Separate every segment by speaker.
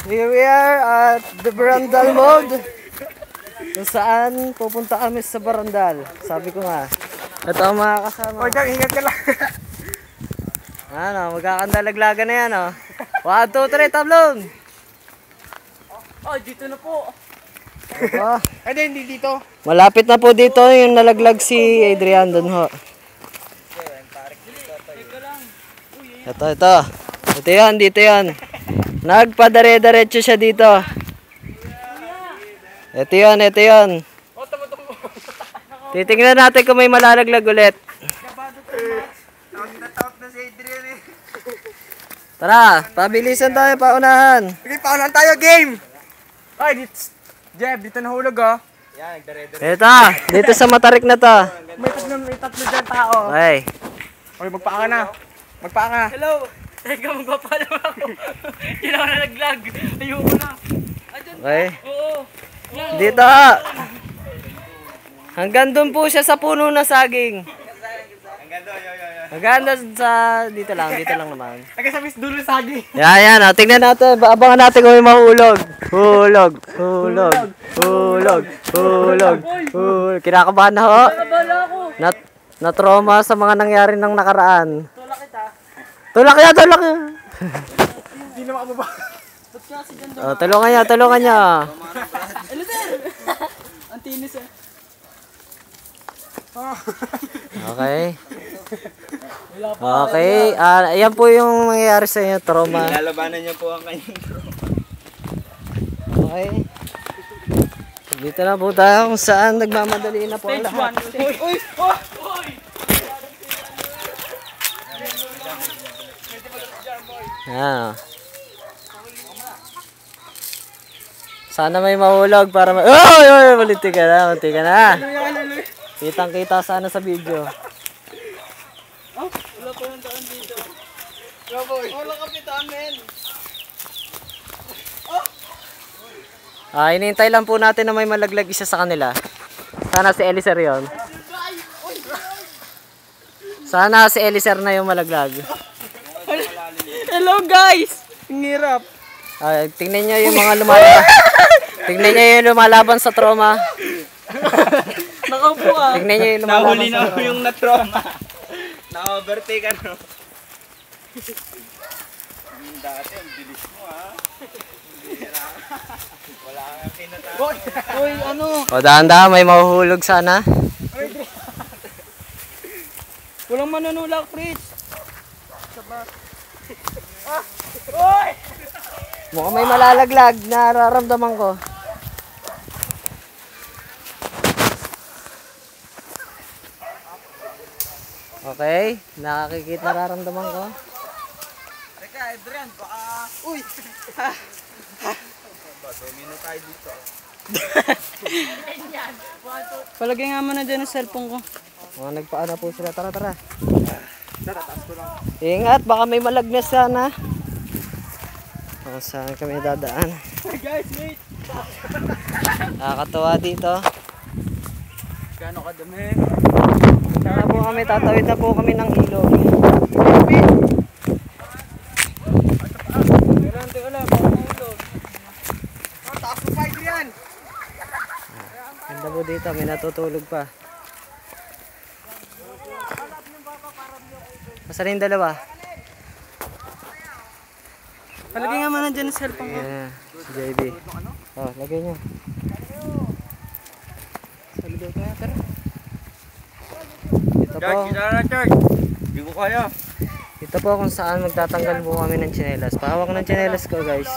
Speaker 1: Here we are at the Barandal mode. Kung saan pupunta kami sa Barandal. Sabi ko nga. Ito ang mga kasama.
Speaker 2: O, Jack, ingat ka lang.
Speaker 1: Ano, magkakandalaglaga na yan, oh. 1, 2, 3, tablon!
Speaker 2: Oh, dito na po.
Speaker 1: Oh.
Speaker 2: Hindi dito.
Speaker 1: Malapit na po dito yung nalaglag si Adrian dun ho. Ito. Ito yan, dito yan. Nagpadare-daretso siya dito. Ito yan. Titingnan natin kung may malalaglag ulit.
Speaker 2: Tawag na si Adrian eh.
Speaker 1: Tara, pabilisan tayo, paunahan.
Speaker 2: Okay, paunahan tayo, game! Ay, Jeb, dito nahulog oh. Yan, nagdare-dare.
Speaker 1: Ito, dito sa matarik na to.
Speaker 2: May tatlo dyan tao.
Speaker 1: Okay.
Speaker 2: Okay, magpaka na.
Speaker 3: Hello! Teka, magpapala ako. Hindi na ako nalaglag. Ayoko na.
Speaker 1: Okay.
Speaker 3: Oo.
Speaker 1: Dito. Hanggang doon po siya sa puno na saging. Hanggang doon sa... Dito lang naman.
Speaker 2: Taga sa dulo sagi.
Speaker 1: Yan. Tingnan natin. Abangan natin kung may mahulog. Hulog. Kinakabahan na ho.
Speaker 3: Nakabala ako.
Speaker 1: Na-trauma sa mga nangyari ng nakaraan.
Speaker 3: Tulak kita.
Speaker 1: Tulak niya.
Speaker 2: Hindi na makababa.
Speaker 3: Ba't kasi dyan
Speaker 1: Oh, tulungan niya.
Speaker 3: Eliter! Ang tinis eh.
Speaker 1: Okay. Ayan po yung nangyayari sa inyo, trauma.
Speaker 2: Lalabanan niyo po ang kanyang trauma.
Speaker 1: Okay. Dito na po tayo kung saan nagmamadali na po ang
Speaker 3: Stage
Speaker 1: lahat.
Speaker 3: 1. Uy!
Speaker 1: Ayan. Sana may mahulog para munti ka na. Kitang-kita sana sa video.
Speaker 3: Wala pa yung daan dito. Wala kapitan, men.
Speaker 1: Hinihintay lang po natin na may malaglag isa sa kanila. Sana si Eliser yun. Sana si Eliser na yung malaglag.
Speaker 3: Hello guys! Ang hirap.
Speaker 1: Tingnan nyo yung mga lumalaban. Tingnan nyo yung lumalaban sa trauma.
Speaker 3: Nakaupo ka.
Speaker 1: Tingnan nyo yung lumalaban
Speaker 2: Nahuli
Speaker 1: sa
Speaker 2: na
Speaker 1: trauma.
Speaker 2: yung na-trauma. Na-overtake ano. Dati, ang bilis mo ha. Wala kang kinatawa.
Speaker 3: Uy, ano?
Speaker 1: O dahan-dahan, may mahuhulog sana.
Speaker 3: Walang manunulak, Fritz.
Speaker 1: Mukhang may malalaglag, nararamdaman ko. Okay, nararamdaman ko.
Speaker 2: Teka, Adrian, baka... Uy! Domino tayo dito.
Speaker 3: Palagay nga mo na dyan ang cellphone ko.
Speaker 1: Mga nagpaana po sila, tara. Ingat, baka may malagnas sana. O, saan kami dadaan?
Speaker 3: Guys, wait!
Speaker 1: Nakakatawa dito.
Speaker 3: Gano'n kadami?
Speaker 1: Saka po kami, tatawid na po kami ng ilog.
Speaker 2: Taas mo pa, Adrian!
Speaker 1: Ganda po dito, may natutulog pa. Masan yung dalawa?
Speaker 3: Palagay nga mo na dyan ang cellphone ko.
Speaker 1: Ayan, si JB. O, lagay nyo. Ito po.
Speaker 2: George! Hindi ko kaya.
Speaker 1: Ito po kung saan magtatanggal po kami ng tsinelas. Pahawak ng tsinelas ko, guys.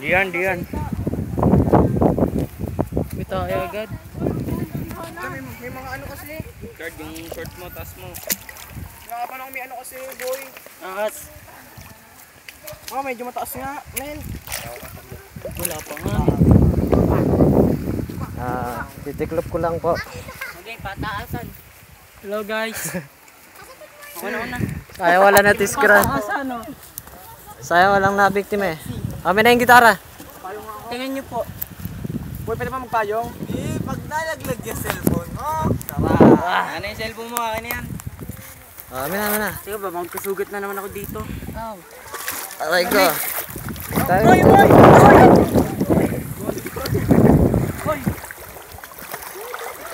Speaker 2: Diyan.
Speaker 3: May tayo agad.
Speaker 2: May mga ano kasi. George, yung short mo, taas mo. Nakapan ako may ano kasi, boy.
Speaker 3: Angas.
Speaker 2: Oh, medyo mataas nga, men.
Speaker 3: Wala pa nga.
Speaker 1: Titiklop ko lang po.
Speaker 3: Okay, pataasan. Hello guys. Ano na?
Speaker 1: Sayang wala na tiskra.
Speaker 3: Pataasan no?
Speaker 1: Sayang walang nabiktima eh. Amin na yung gitara.
Speaker 3: Tingnan nyo po.
Speaker 2: Boy, pwede pa magpayong?
Speaker 4: Pag nalaglag yung cellphone mo,
Speaker 3: Ano yung cellphone mo? Akin na yan.
Speaker 1: Amin na.
Speaker 3: Sige ba, magkasugat na naman ako dito.
Speaker 1: Aray ko. tayo.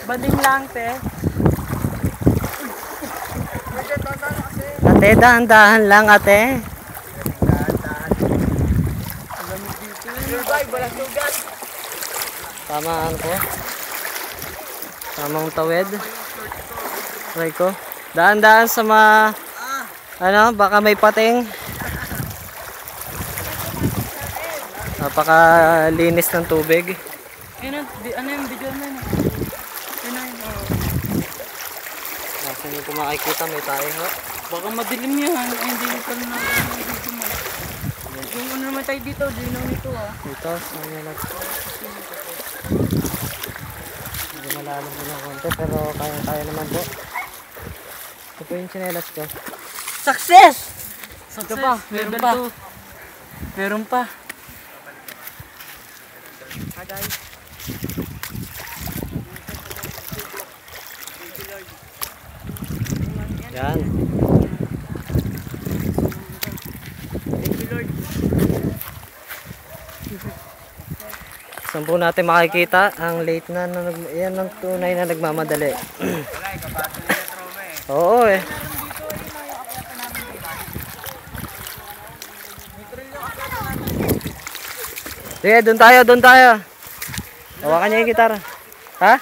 Speaker 3: Bading lang, te.
Speaker 1: Ate, dahan-dahan lang ate.
Speaker 2: Survive, walang sugat.
Speaker 1: Tamaan ko. Tamang tawid. Try ko. Dahan-dahan sa ano, baka may pating. Napakalinis ng tubig.
Speaker 3: Ayun, ano yung video na yun? Ayun na yun.
Speaker 1: Kasi hindi ko makikita, may tayo nga.
Speaker 3: Baka madilim yan. Ay, hindi ko pala na video mo. Yung ano naman tayo dito, dino nito ah.
Speaker 1: Dito, saan yan natin. Hindi malalim din ng konti, pero kaya naman po. Ito po yung tsinelas ko.
Speaker 3: Success! Ito pa, meron pa. Meron pa.
Speaker 1: Yan. Saan po natin makikita ang late na, yan ang tunay na nagmamadali. Oo eh. Sige, doon tayo. Hawakan niya yung gitara. Ha?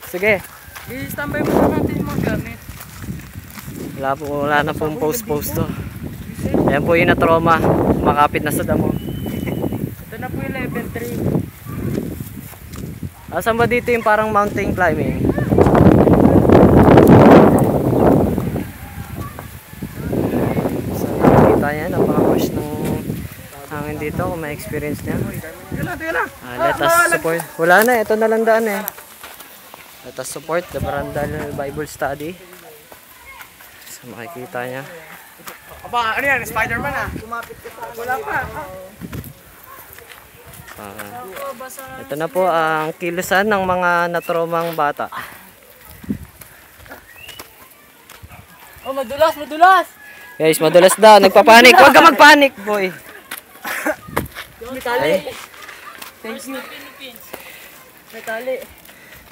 Speaker 1: Sige.
Speaker 3: I-standby mo na natin yung mga gamit.
Speaker 1: Wala na pong post to. Ayan po yung na-trauma. Makapit na sa damo.
Speaker 3: Ito na po yung level 3.
Speaker 1: Asan ba dito yung parang mountain climbing? Saan nakikita niya? Napaka-push ng hangin dito kung may experience niya. Let us support. Wala na, ito na lang daan eh. Let us support the Barandal Bible Study. So makikita niya.
Speaker 2: Aba, ano yan? Spider-Man ah. Wala pa.
Speaker 1: Ito na po ang kilusan ng mga natromang bata.
Speaker 3: Oh, madulas!
Speaker 1: Guys, madulas daw. Nagpapanik. Huwag ka magpanik, boy.
Speaker 3: May tali. Thank you. May tali.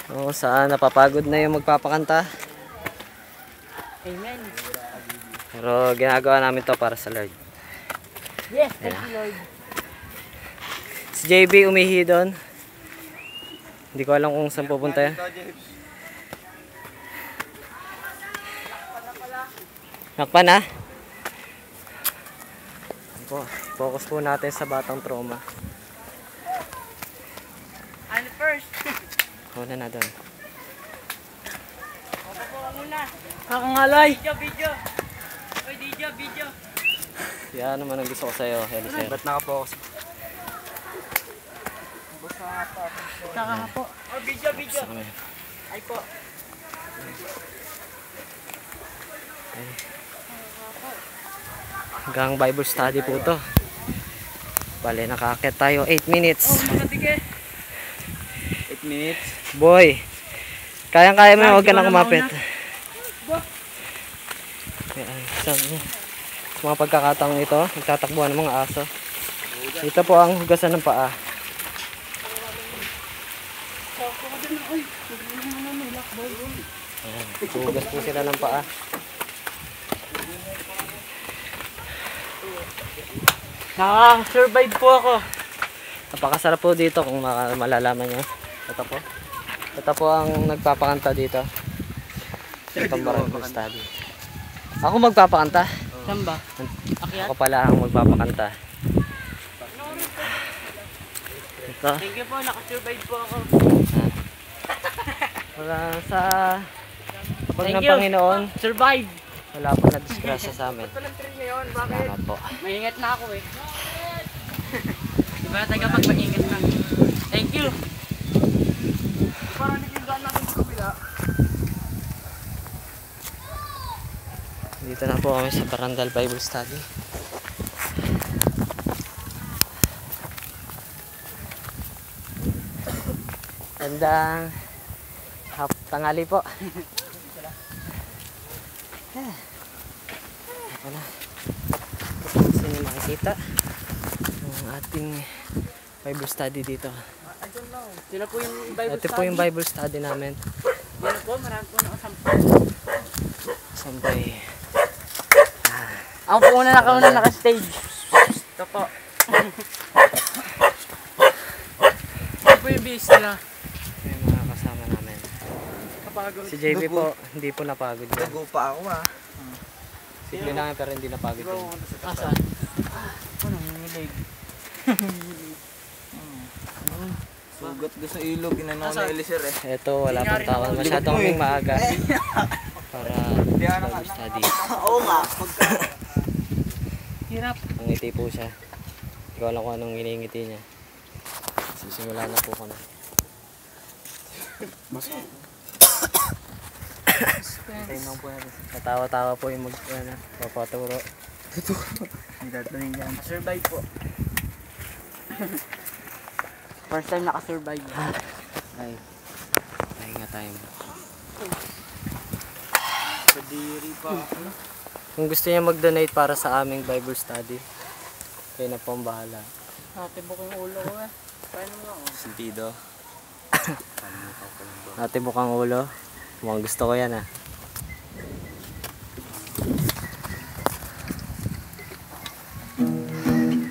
Speaker 1: Oo, saan napapagod na yung magpapakanta.
Speaker 3: Amen.
Speaker 1: Pero ginagawa namin to para sa Lord.
Speaker 3: Yes, thank you Lord.
Speaker 1: Si JB umihi doon. Hindi ko alam kung saan pupunta yan. Nakpa na? Focus po natin sa batang trauma.
Speaker 3: Ano first?
Speaker 1: Una na doon.
Speaker 3: Kakangalay. Video. Oy, video.
Speaker 1: Yan naman ang gusto ko sa'yo, Eliseo.
Speaker 2: Ba't nakapokus?
Speaker 3: Saka po. Oh, video. Ay po.
Speaker 1: Hanggang Bible study po to. Bale, nakakit tayo 8 minutes.
Speaker 3: Mga tige.
Speaker 2: 8 minutes.
Speaker 1: Boy, kayang-kaya mo, huwag ka na kumapit. Sa mga pagkakataong ito, nagtatakbuhan ng mga aso. Ito po ang hugasan ng paa. Ayan, hugas po sila ng paa.
Speaker 3: Nakaka-survive po ako.
Speaker 1: Napakasarap po dito kung malalaman nyo. Ito po ang nagpapakanta dito. Itong Barangay Study. Ako magpapakanta.
Speaker 3: Saan ba?
Speaker 1: Ako pala ang magpapakanta. Ito.
Speaker 3: Thank you po, naka-survive po ako.
Speaker 1: Wala sa kapag
Speaker 3: Thank
Speaker 1: ng
Speaker 3: you.
Speaker 1: Panginoon,
Speaker 3: Survive.
Speaker 1: wala po na disgrasya sa amin. Salamat po.
Speaker 3: Maingat na ako eh. Diba taga pag maingat lang. Thank you.
Speaker 2: Parang nagiging natin sa kabila.
Speaker 1: Dito na po kami sa Barandal Bible Study. Gandang tanghali po. Ako na. Sino yung mga makita ang ating Bible study dito.
Speaker 3: Sila po yung Bible
Speaker 1: Ito po yung Bible study namin.
Speaker 3: Sila po, marami po nakasampay.
Speaker 1: Sampay.
Speaker 3: Ako po una naka-stage. Ito po. Ito po yung base nila.
Speaker 1: Yung mga kasama namin. Si JB po, hindi po napagod yan.
Speaker 4: Dugo pa ako ah.
Speaker 1: Simple lang pero hindi napagod yan.
Speaker 3: Asan? Ano, nangilig.
Speaker 4: Sugat ko sa ilog, inano na Elisir eh.
Speaker 1: Ito, wala pang tawag. Masyado kaming maaga. Para Bible study.
Speaker 4: Oo nga.
Speaker 3: Hirap.
Speaker 1: Ang ngiti po siya. Hindi ko alam kung anong hiningiti niya. Sisimula na po kami. Natawa-tawa po yung papaturo.
Speaker 3: Survive po. First time nakasurvive.
Speaker 1: Ay, nga tayo.
Speaker 3: Kadiri pa.
Speaker 1: Kung gusto niya mag-donate para sa aming Bible study, kayo na po ang bahala.
Speaker 3: Natibok yung ulo ko eh. Paano mo ako?
Speaker 4: Sentido.
Speaker 1: Ate bukang ulo. Mukhang gusto ko yan ah.